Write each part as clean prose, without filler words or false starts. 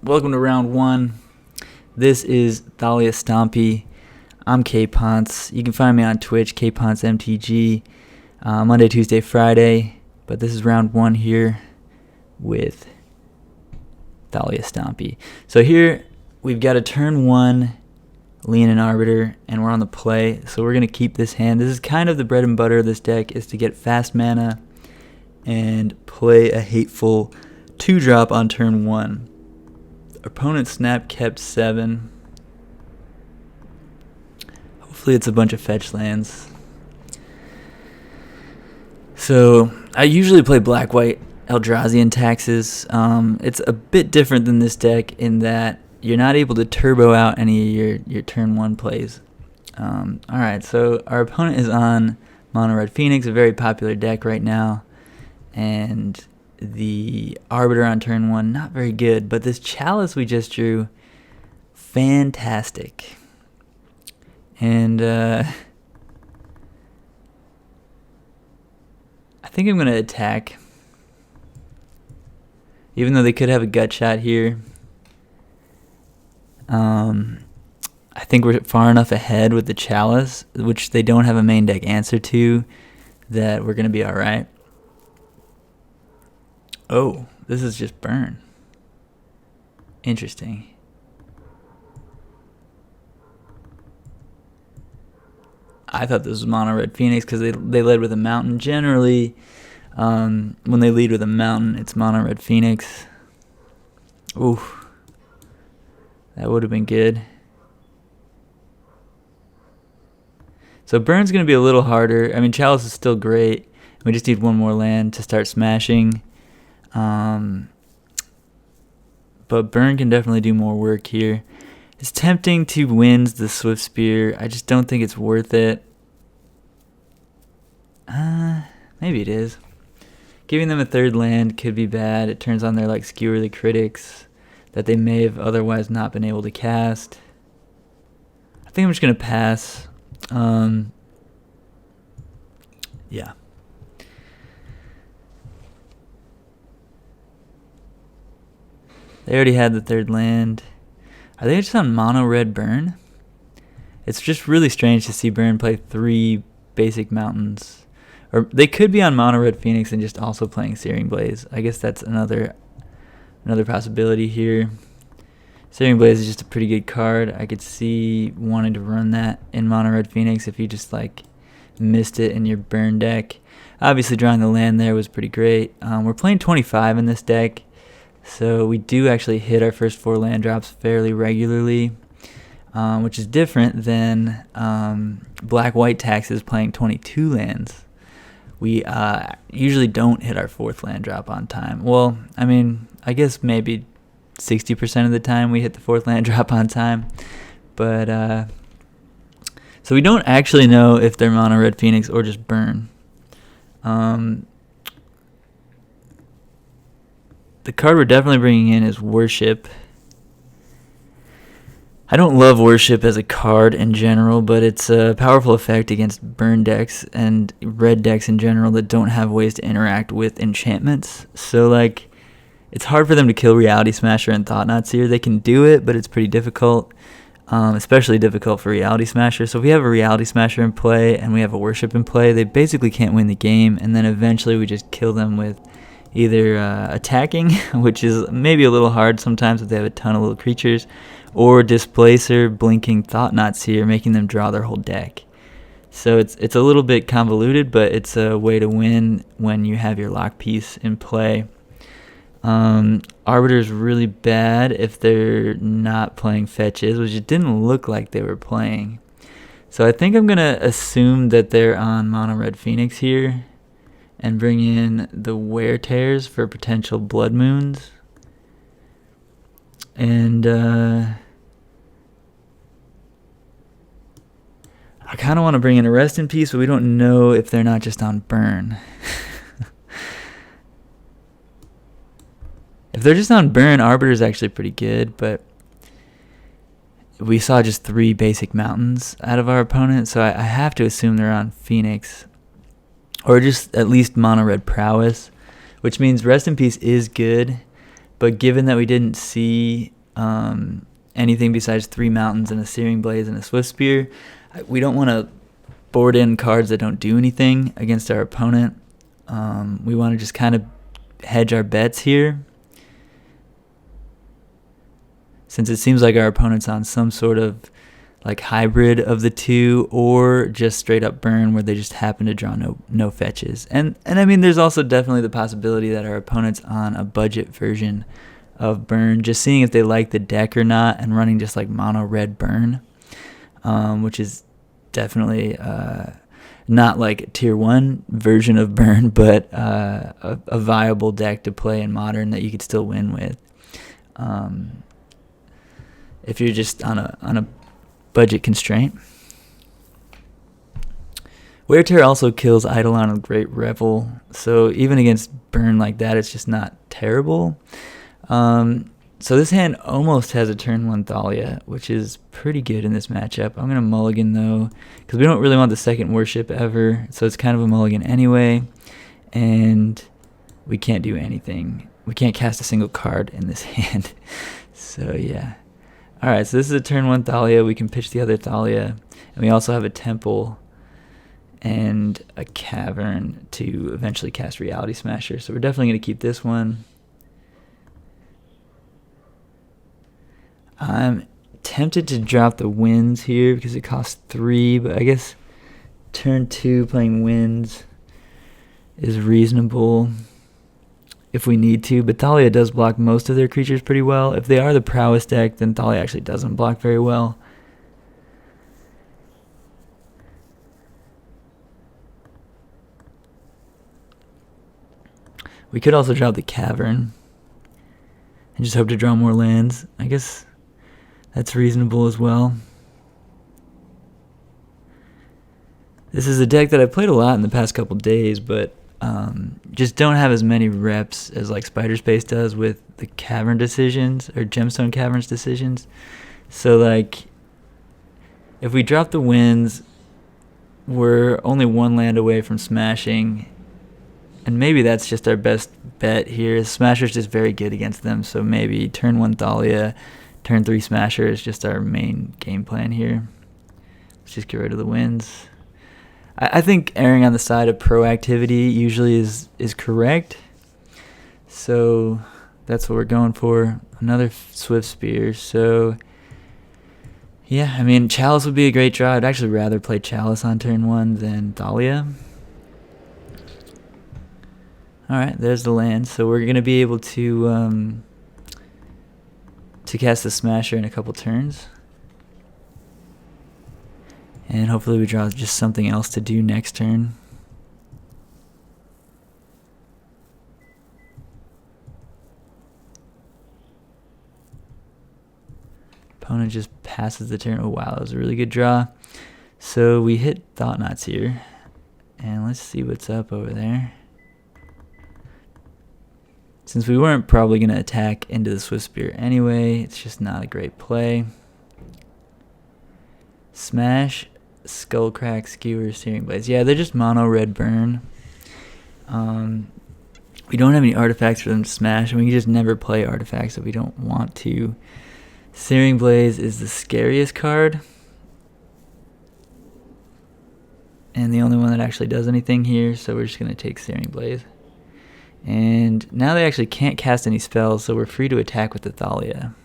Welcome to round one. This is Thalia Stompy. I'm K-Ponce. You can find me on Twitch, KPonceMTG, Monday, Tuesday, Friday. But this is round one here with Thalia Stompy. So here we've got a turn one Lean and Arbiter, and we're on the play. So we're going to keep this hand. This is kind of the bread and butter of this deck, is to get fast mana and play a hateful 2-drop on turn one. Opponent snap kept 7. Hopefully it's a bunch of fetch lands. So I usually play black-white Eldrazi taxes. It's a bit different than this deck in that you're not able to turbo out any of your turn one plays. Alright, so our opponent is on Mono Red Phoenix, a very popular deck right now. And the Arbiter on turn one, not very good. But this Chalice we just drew, fantastic. And I think I'm going to attack. Even though they could have a gut shot here. I think we're far enough ahead with the Chalice, which they don't have a main deck answer to, that we're going to be alright. Oh, this is just burn. Interesting. I thought this was Mono Red Phoenix because they led with a mountain. Generally, when they lead with a mountain, it's Mono Red Phoenix. Ooh. That would have been good. So burn's going to be a little harder. I mean, Chalice is still great. We just need one more land to start smashing. But burn can definitely do more work here. It's tempting to win the Swift Spear. I just don't think it's worth it. Maybe it is. Giving them a third land could be bad. It turns on their Skewer the Critics that they may have otherwise not been able to cast. I think I'm just going to pass. Yeah. They already had the third land. Are they just on mono red burn? It's just really strange to see burn play 3 basic mountains. Or they could be on mono red Phoenix and just also playing Searing Blaze. I guess that's another possibility here. Searing Blaze is just a pretty good card. I could see wanting to run that in mono red Phoenix if you just missed it in your burn deck. Obviously drawing the land there was pretty great. We're playing 25 in this deck. So we do actually hit our first 4 land drops fairly regularly, which is different than black-white taxes playing 22 lands. We usually don't hit our 4th land drop on time. Well, I mean, I guess maybe 60% of the time we hit the 4th land drop on time. But so we don't actually know if they're mono red Phoenix or just burn. The card we're definitely bringing in is Worship. I don't love Worship as a card in general, but it's a powerful effect against burn decks and red decks in general that don't have ways to interact with enchantments. So, it's hard for them to kill Reality Smasher and Thought-Knot Seer. They can do it, but it's pretty difficult, especially difficult for Reality Smasher. So if we have a Reality Smasher in play and we have a Worship in play, they basically can't win the game, and then eventually we just kill them with either attacking, which is maybe a little hard sometimes if they have a ton of little creatures, or Displacer, blinking Thought-Knot Seer, making them draw their whole deck. So it's a little bit convoluted, but it's a way to win when you have your lock piece in play. Arbiter is really bad if they're not playing fetches, which it didn't look like they were playing. So I think I'm going to assume that they're on Mono Red Phoenix here and bring in the Wear Tears for potential Blood Moons. And I kind of want to bring in a Rest in Peace, but we don't know if they're not just on burn. If they're just on burn, Arbiter is actually pretty good, but we saw just 3 basic mountains out of our opponent, so I have to assume they're on Phoenix. Or just at least mono red Prowess, which means Rest in Peace is good, but given that we didn't see anything besides 3 mountains and a searing blaze and a swift spear. We don't want to board in cards that don't do anything against our opponent. We want to just kind of hedge our bets here, since it seems like our opponent's on some sort of like hybrid of the two, or just straight up burn where they just happen to draw no fetches. And I mean, there's also definitely the possibility that our opponent's on a budget version of burn, just seeing if they like the deck or not, and running just like mono red burn, which is definitely not like a tier 1 version of burn, but a viable deck to play in modern that you could still win with. If you're just on a budget constraint. Wear Tear also kills Eidolon of Great Revel, so even against burn like that, it's just not terrible. So this hand almost has a turn 1 Thalia, which is pretty good in this matchup. I'm going to mulligan though, because we don't really want the second worship ever, so it's kind of a mulligan anyway, and we can't do anything. We can't cast a single card in this hand. So yeah. Alright, so this is a turn 1 Thalia. We can pitch the other Thalia, and we also have a Temple and a Cavern to eventually cast Reality Smasher, so we're definitely going to keep this one. I'm tempted to drop the Winds here because it costs 3, but I guess turn 2 playing Winds is reasonable if we need to, but Thalia does block most of their creatures pretty well. If they are the prowess deck, then Thalia actually doesn't block very well. We could also drop the Cavern and just hope to draw more lands. I guess that's reasonable as well. This is a deck that I've played a lot in the past couple days, but just don't have as many reps as like Spider Space does with the Cavern decisions, or Gemstone Caverns decisions. So like, if we drop the Winds, we're only 1 land away from smashing, and maybe that's just our best bet here. Smasher's just very good against them, so maybe turn 1 Thalia, turn 3 Smasher is just our main game plan here. Let's just get rid of the Winds. I think erring on the side of proactivity usually is correct. So that's what we're going for. Another Swift Spear. So yeah, I mean, Chalice would be a great draw. I'd actually rather play Chalice on turn 1 than Thalia. Alright, there's the land. So we're going to be able to cast the Smasher in a couple turns. And hopefully we draw just something else to do next turn. Opponent just passes the turn. Oh wow, that was a really good draw. So we hit Thought Knots here. And let's see what's up over there. Since we weren't probably going to attack into the Swift Spear anyway, it's just not a great play. Smash, Skullcrack, Skewer, Searing Blaze. Yeah, they're just mono red burn. We don't have any artifacts for them to smash, and we can just never play artifacts if we don't want to. Searing Blaze is the scariest card, and the only one that actually does anything here, so we're just going to take Searing Blaze. And now they actually can't cast any spells, so we're free to attack with the Thalia.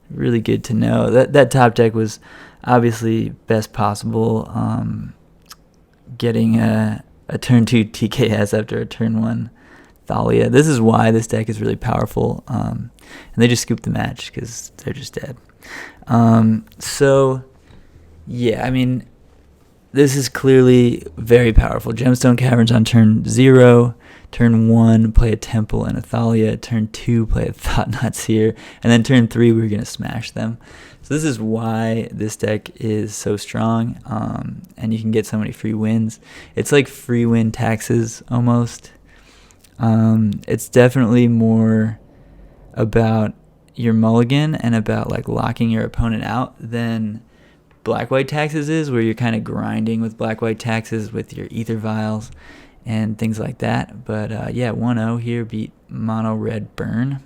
Really good to know. That top deck was obviously best possible. Getting a turn 2 TKS after a turn 1 Thalia. This is why this deck is really powerful. And they just scooped the match because they're just dead. So, yeah, I mean, this is clearly very powerful. Gemstone Caverns on turn 0. Turn 1, play a Temple and a Thalia. Turn 2, play a Thought Knots here. And then turn 3, we're going to smash them. So this is why this deck is so strong. And you can get so many free wins. It's like free win taxes almost. It's definitely more about your mulligan and about like locking your opponent out than black-white taxes is, where you're kind of grinding with black-white taxes with your Ether Vials and things like that. But yeah, 1-0 here, beat mono red burn.